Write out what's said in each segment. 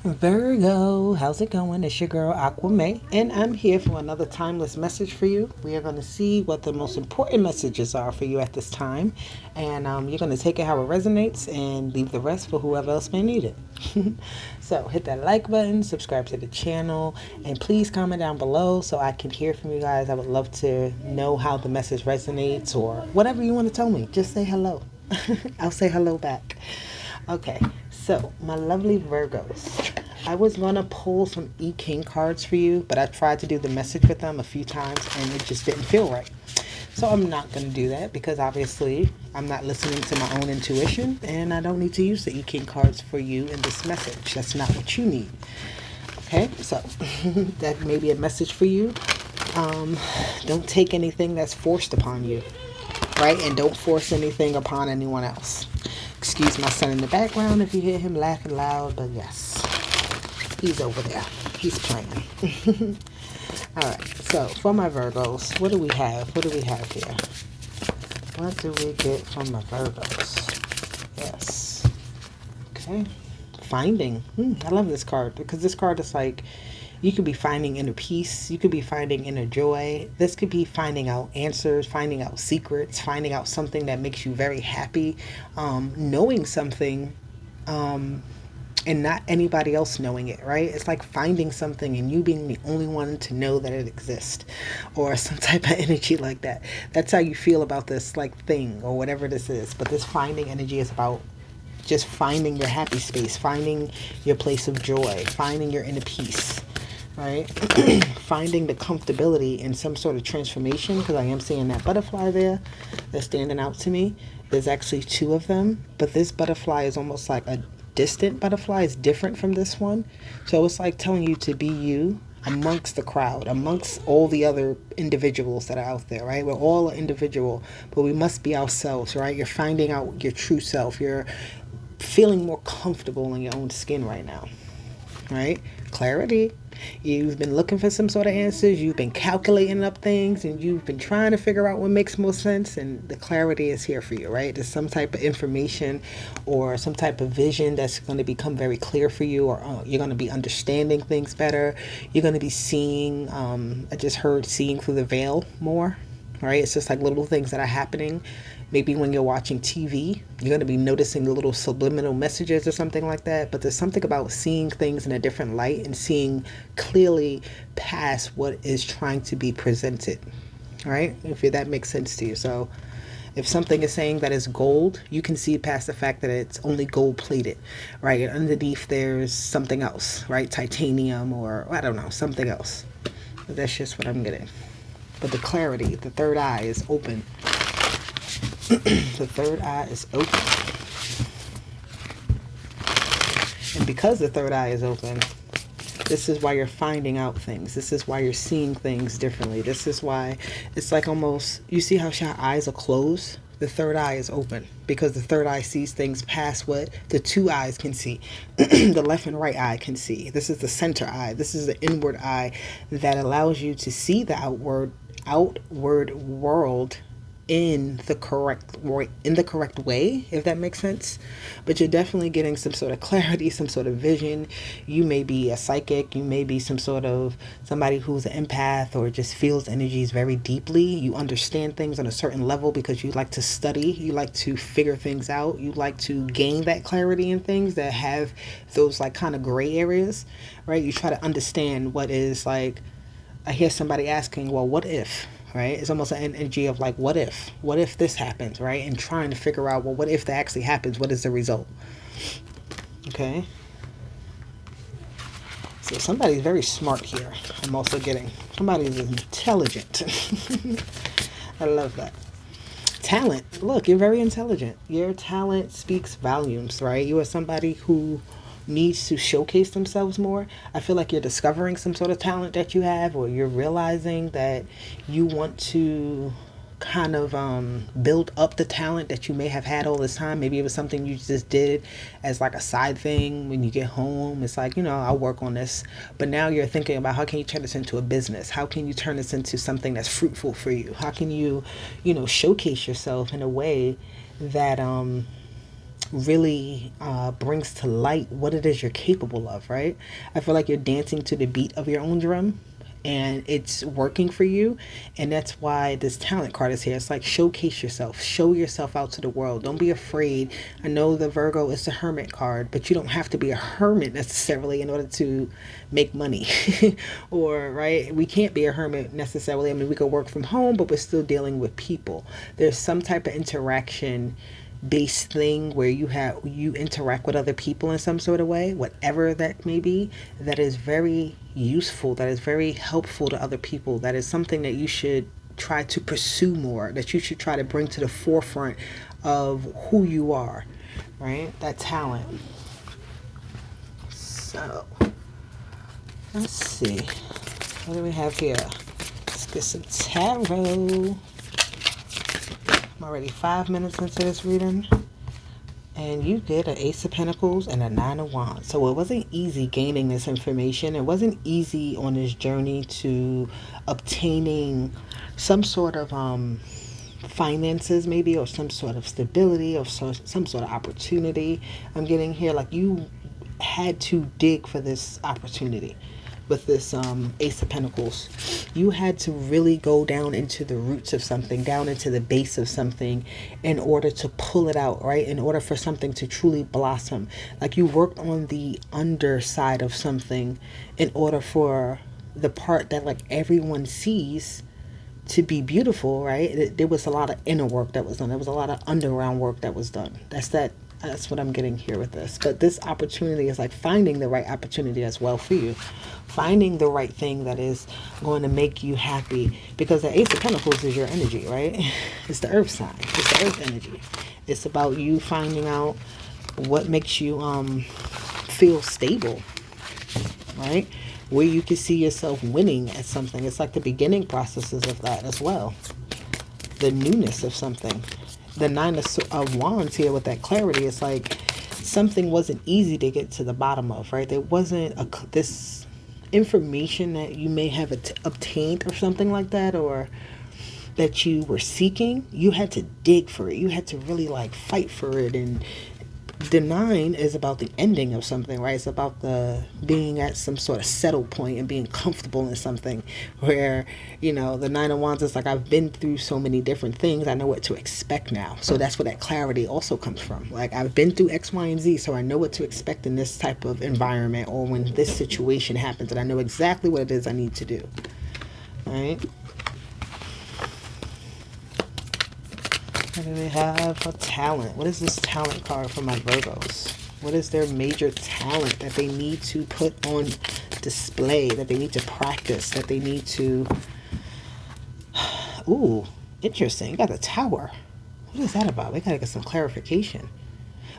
Virgo, how's it going? It's your girl Aquame, and I'm here for another timeless message for you. We are going to see what the most important messages are for you at this time, and you're going to take it how it resonates and leave the rest for whoever else may need it. So hit that like button, subscribe to the channel, and please comment down below so I can hear from you guys. I would love to know how the message resonates or whatever you want to tell me. Just say hello. I'll say hello back. Okay, so my lovely Virgos, I was gonna pull some E King cards for you, but I tried to do the message with them a few times and it just didn't feel right. So I'm not gonna do that because obviously I'm not listening to my own intuition and I don't need to use the E King cards for you in this message. That's not what you need. Okay, so that may be a message for you. Don't take anything that's forced upon you, right? And don't force anything upon anyone else. Excuse my son in the background if you hear him laughing loud, but yes, he's over there. He's playing. All right, so for my Virgos, what do we have? What do we have here? What do we get from my Virgos? Yes. Okay. Finding. I love this card because this card is like, you could be finding inner peace. You could be finding inner joy. This could be finding out answers, finding out secrets, finding out something that makes you very happy, knowing something, and not anybody else knowing it, right? It's like finding something and you being the only one to know that it exists, or some type of energy like that. That's how you feel about this like thing or whatever this is. But this finding energy is about just finding your happy space, finding your place of joy, finding your inner peace, right? Finding the comfortability in some sort of transformation, because I am seeing that butterfly there that's standing out to me. There's actually two of them, but this butterfly is almost like a distant butterfly. It's different from this one. So it's like telling you to be you amongst the crowd, amongst all the other individuals that are out there, right? We're all an individual, but we must be ourselves, right? You're finding out your true self. You're feeling more comfortable in your own skin right now, right? Clarity. You've been looking for some sort of answers. You've been calculating up things and you've been trying to figure out what makes most sense. And the clarity is here for you, right? There's some type of information or some type of vision that's going to become very clear for you, or you're going to be understanding things better. You're going to be seeing, I just heard seeing through the veil more, right? It's just like little things that are happening. Maybe when you're watching TV, you're going to be noticing the little subliminal messages or something like that. But there's something about seeing things in a different light and seeing clearly past what is trying to be presented, right? If that makes sense to you. So if something is saying that it's gold, you can see past the fact that it's only gold plated, right? And underneath there's something else, right? Titanium, or I don't know, something else. But that's just what I'm getting. But the clarity, the third eye is open. The third eye is open. And because the third eye is open, this is why you're finding out things. This is why you're seeing things differently. This is why it's like almost, you see how your eyes are closed? The third eye is open because the third eye sees things past what the two eyes can see. The left and right eye can see. This is the center eye. This is the inward eye that allows you to see the outward world in the correct way, if that makes sense. But you're definitely getting some sort of clarity, some sort of vision. You may be a psychic, you may be some sort of somebody who's an empath or just feels energies very deeply. You understand things on a certain level because you like to study, you like to figure things out, you like to gain that clarity in things that have those like kind of gray areas, right? You try to understand what is like, I hear somebody asking, well, what if? Right? It's almost an energy of like, what if this happens, right? And trying to figure out, well, what if that actually happens? What is the result? Okay. So somebody's very smart here. I'm also getting somebody's intelligent. I love that. Talent. Look, you're very intelligent. Your talent speaks volumes, right? You are somebody who needs to showcase themselves more. I feel like you're discovering some sort of talent that you have, or you're realizing that you want to kind of build up the talent that you may have had all this time. Maybe it was something you just did as like a side thing when you get home. It's like, I'll work on this. But now you're thinking about how can you turn this into a business? How can you turn this into something that's fruitful for you? How can you, showcase yourself in a way that really brings to light what it is you're capable of, right? I feel like you're dancing to the beat of your own drum and it's working for you. And that's why this talent card is here. It's like showcase yourself, show yourself out to the world. Don't be afraid. I know the Virgo is the hermit card, but you don't have to be a hermit necessarily in order to make money. Or, right, we can't be a hermit necessarily. I mean, we could work from home, but we're still dealing with people. There's some type of interaction based thing where you interact with other people in some sort of way, whatever that may be, that is very useful, that is very helpful to other people, that is something that you should try to pursue more, that you should try to bring to the forefront of who you are, right? That talent. So let's see, what do we have here? Let's get some tarot. I'm already 5 minutes into this reading, and you get an Ace of Pentacles and a Nine of Wands. So it wasn't easy gaining this information. It wasn't easy on this journey to obtaining some sort of finances maybe, or some sort of stability, or some sort of opportunity. I'm getting here like you had to dig for this opportunity. With this Ace of Pentacles, you had to really go down into the roots of something, down into the base of something in order to pull it out, right? In order for something to truly blossom. Like you worked on the underside of something in order for the part that like everyone sees to be beautiful, right? There was a lot of inner work that was done. There was a lot of underground work that was done. That's what I'm getting here with this. But this opportunity is like finding the right opportunity as well for you. Finding the right thing that is going to make you happy. Because the Ace of Pentacles is your energy, right? It's the earth sign. It's the earth energy. It's about you finding out what makes you feel stable, right? Where you can see yourself winning at something. It's like the beginning processes of that as well. The newness of something. The Nine of Wands here with that clarity, it's like something wasn't easy to get to the bottom of, right? There wasn't this information that you may have obtained or something like that, or that you were seeking. You had to dig for it. You had to really like fight for it. And the Nine is about the ending of something, right? It's about the being at some sort of settle point and being comfortable in something where, you know, the Nine of Wands is like, I've been through so many different things. I know what to expect now. So that's where that clarity also comes from. Like, I've been through X, Y, and Z, so I know what to expect in this type of environment, or when this situation happens, and I know exactly what it is I need to do. All right? What do we have for talent? What is this talent card for my Virgos? What is their major talent that they need to put on display, that they need to practice, that they need to... Ooh, interesting. You got the Tower. What is that about? We got to get some clarification.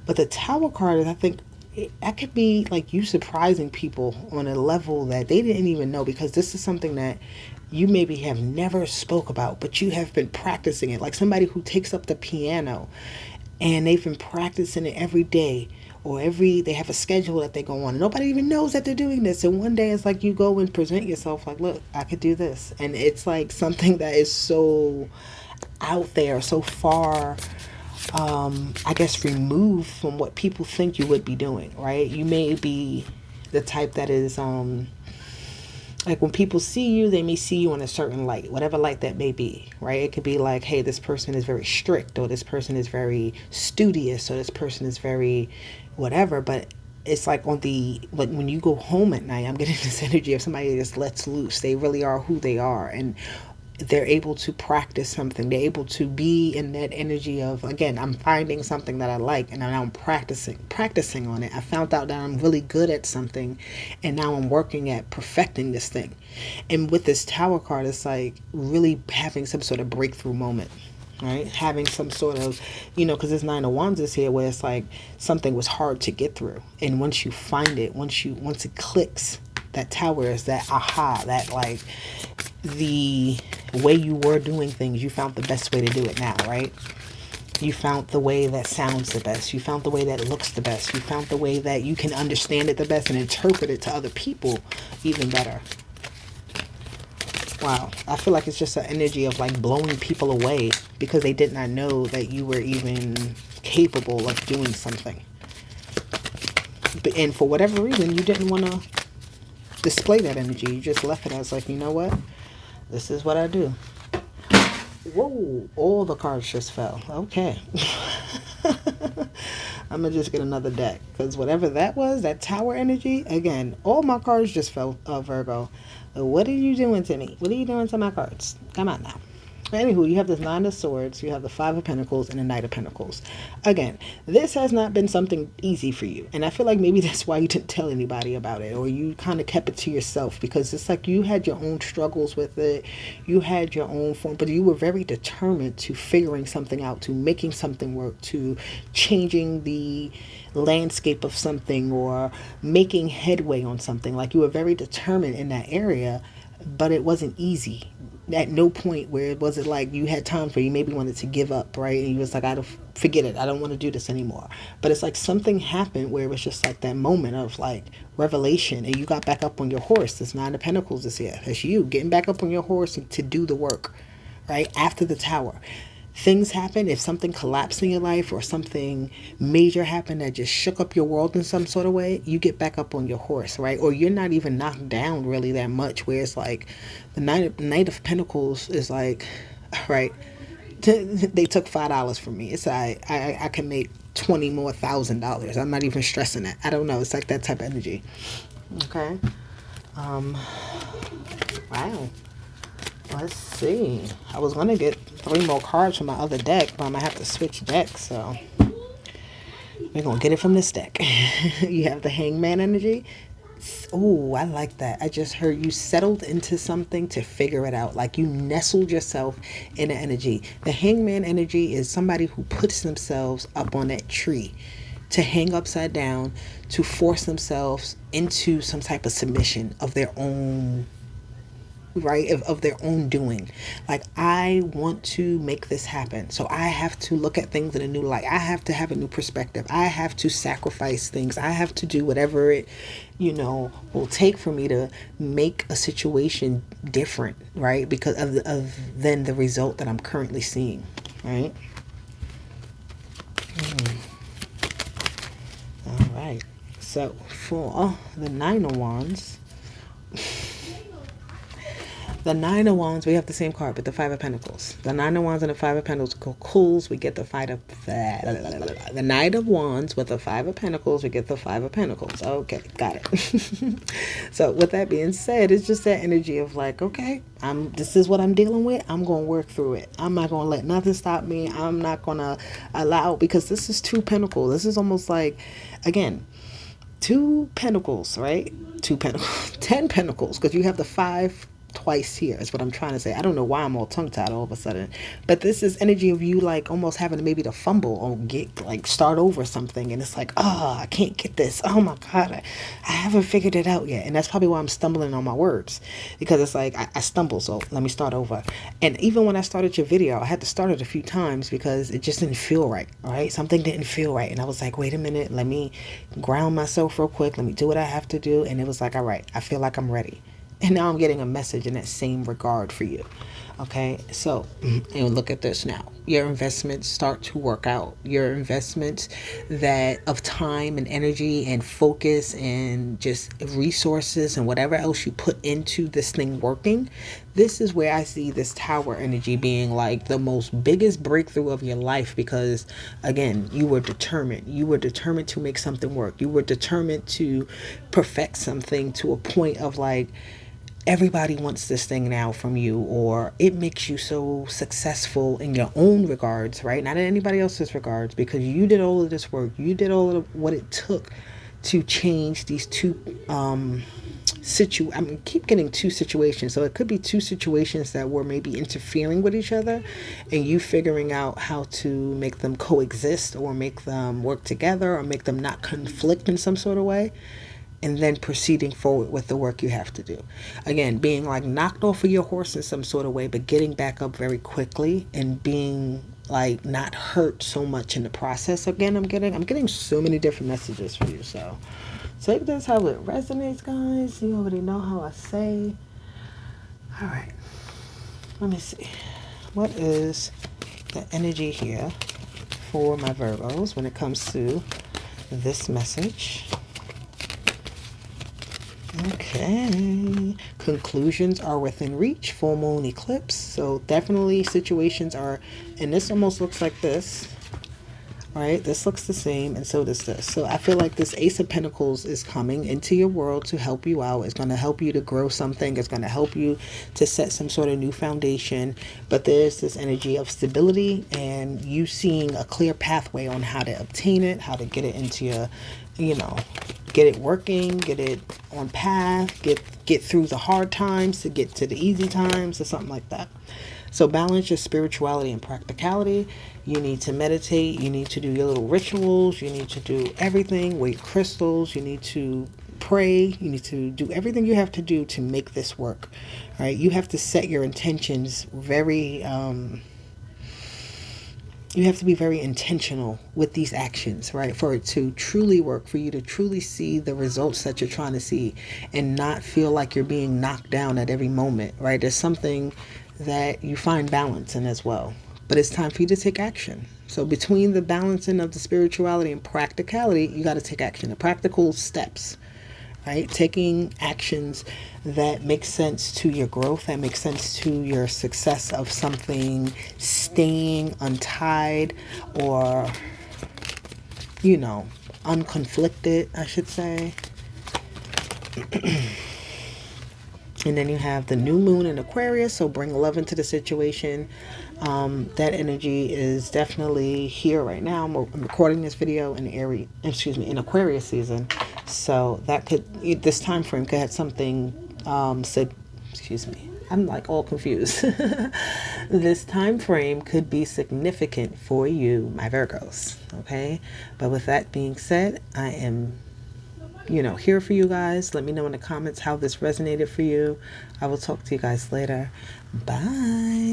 But the Tower card is, I think, that could be like you surprising people on a level that they didn't even know, because this is something that you maybe have never spoke about, but you have been practicing it. Like somebody who takes up the piano and they've been practicing it every day, or they have a schedule that they go on. Nobody even knows that they're doing this. And one day it's like you go and present yourself like, look, I could do this. And it's like something that is so out there, so far, I guess, removed from what people think you would be doing, right? You may be the type that is, like when people see you, they may see you in a certain light, whatever light that may be, right? It could be like, hey, this person is very strict, or this person is very studious, or this person is very whatever. But it's like like when you go home at night, I'm getting this energy of somebody that just lets loose. They really are who they are, and they're able to practice something. They're able to be in that energy of, again, I'm finding something that I like, and now I'm practicing on it. I found out that I'm really good at something, and now I'm working at perfecting this thing. And with this Tower card, it's like really having some sort of breakthrough moment, right? Having some sort of, because this Nine of Wands is here, where it's like something was hard to get through. And once you find it, once it clicks, that Tower is that aha, that like the way you were doing things, you found the best way to do it now, right? You found the way that sounds the best. You found the way that looks the best. You found the way that you can understand it the best and interpret it to other people even better. Wow. I feel like it's just an energy of like blowing people away because they did not know that you were even capable of doing something. And for whatever reason, you didn't want to display that energy. You just left it as like, you know what? This is what I do. Whoa, all the cards just fell. Okay. I'm going to just get another deck. Because whatever that was, that tower energy, again, all my cards just fell, Virgo. What are you doing to me? What are you doing to my cards? Come on now. Anywho, you have the Nine of Swords, you have the Five of Pentacles, and the Knight of Pentacles. Again, this has not been something easy for you. And I feel like maybe that's why you didn't tell anybody about it, or you kind of kept it to yourself, because it's like you had your own struggles with it. You had your own form, but you were very determined to figuring something out, to making something work, to changing the landscape of something, or making headway on something. Like you were very determined in that area, but it wasn't easy. At no point where it wasn't like you had times where you maybe wanted to give up, right? And you was like, I don't, forget it. I don't want to do this anymore. But it's like something happened where it was just like that moment of like revelation, and you got back up on your horse. This Nine of Pentacles is here. That's you getting back up on your horse to do the work, right? After the Tower. Things happen, if something collapsed in your life or something major happened that just shook up your world in some sort of way, you get back up on your horse, right? Or you're not even knocked down really that much, where it's like the Knight of Pentacles is like, right, they took $5 from me. It's I can make $20,000 more. I'm not even stressing that. I don't know. It's like that type of energy. Okay. Wow. Let's see. I was going to get 3 more cards from my other deck, but I'm going to have to switch decks, so we're going to get it from this deck. You have the Hangman energy. Oh, I like that. I just heard you settled into something to figure it out. Like you nestled yourself in the energy. The Hangman energy is somebody who puts themselves up on that tree to hang upside down, to force themselves into some type of submission of their own, right, of their own doing. Like, I want to make this happen, so I have to look at things in a new light. I have to have a new perspective. I have to sacrifice things. I have to do whatever it, will take for me to make a situation different, right, because of then the result that I'm currently seeing, right? All right, so for the Nine of Wands, the Nine of Wands, we have the same card, but the Five of Pentacles. The Nine of Wands and the Five of Pentacles, we get the the Knight of Wands with the Five of Pentacles, we get the Five of Pentacles. Okay, got it. So with that being said, it's just that energy of like, okay, this is what I'm dealing with. I'm going to work through it. I'm not going to let nothing stop me. I'm not going to allow, because this is 2 Pentacles. This is almost like, again, 2 Pentacles, right? 2 Pentacles, 10 Pentacles, because you have the 5 twice here is what I'm trying to say. I don't know why I'm all tongue-tied all of a sudden, but this is energy of you like almost having to maybe to fumble or get like start over something, and it's like, I can't get this. Oh my God, I haven't figured it out yet. And that's probably why I'm stumbling on my words, because it's like I stumble, so let me start over. And even when I started your video, I had to start it a few times because it just didn't feel right, right? Something didn't feel right, and I was like, wait a minute, let me ground myself real quick, let me do what I have to do. And it was like, all right, I feel like I'm ready. And now I'm getting a message in that same regard for you. Okay, so and look at this now. Your investments start to work out. Your investments that of time and energy and focus and just resources and whatever else you put into this thing working. This is where I see this Tower energy being like the most biggest breakthrough of your life, because again, you were determined. You were determined to make something work. You were determined to perfect something to a point of like, everybody wants this thing now from you, or it makes you so successful in your own regards, right? Not in anybody else's regards, because you did all of this work. You did all of what it took to change these 2 keep getting 2 situations. So it could be 2 situations that were maybe interfering with each other, and you figuring out how to make them coexist, or make them work together, or make them not conflict in some sort of way. And then proceeding forward with the work you have to do. Again, being like knocked off of your horse in some sort of way, but getting back up very quickly and being like not hurt so much in the process. Again, I'm getting so many different messages for you. So take this how it resonates, guys. You already know how I say. All right. Let me see. What is the energy here for my Virgos when it comes to this message. Okay. Conclusions are within reach. Full moon eclipse. So definitely situations are, and this almost looks like this. Right? This looks the same, and so does this. So I feel like this Ace of Pentacles is coming into your world to help you out. It's going to help you to grow something. It's going to help you to set some sort of new foundation. But there's this energy of stability and you seeing a clear pathway on how to obtain it, how to get it into your, get it working, get it on path, get through the hard times to get to the easy times or something like that. So balance your spirituality and practicality. You need to meditate. You need to do your little rituals. You need to do everything. Weight crystals. You need to pray. You need to do everything you have to do to make this work. All right. You have to set your intentions very, you have to be very intentional with these actions, right? For it to truly work, for you to truly see the results that you're trying to see and not feel like you're being knocked down at every moment, right? There's something that you find balance in as well. But it's time for you to take action. So between the balancing of the spirituality and practicality, you got to take action. The practical steps, right? Taking actions that make sense to your growth, that make sense to your success of something staying untied or, unconflicted, I should say. And then you have the new moon in Aquarius, so bring love into the situation. That energy is definitely here right now. I'm recording this video in Aquarius season, so that this time frame could have something I'm like all confused. This time frame could be significant for you, my Virgos. Okay, but with that being said, I am here for you guys. Let me know in the comments how this resonated for you. I will talk to you guys later. Bye.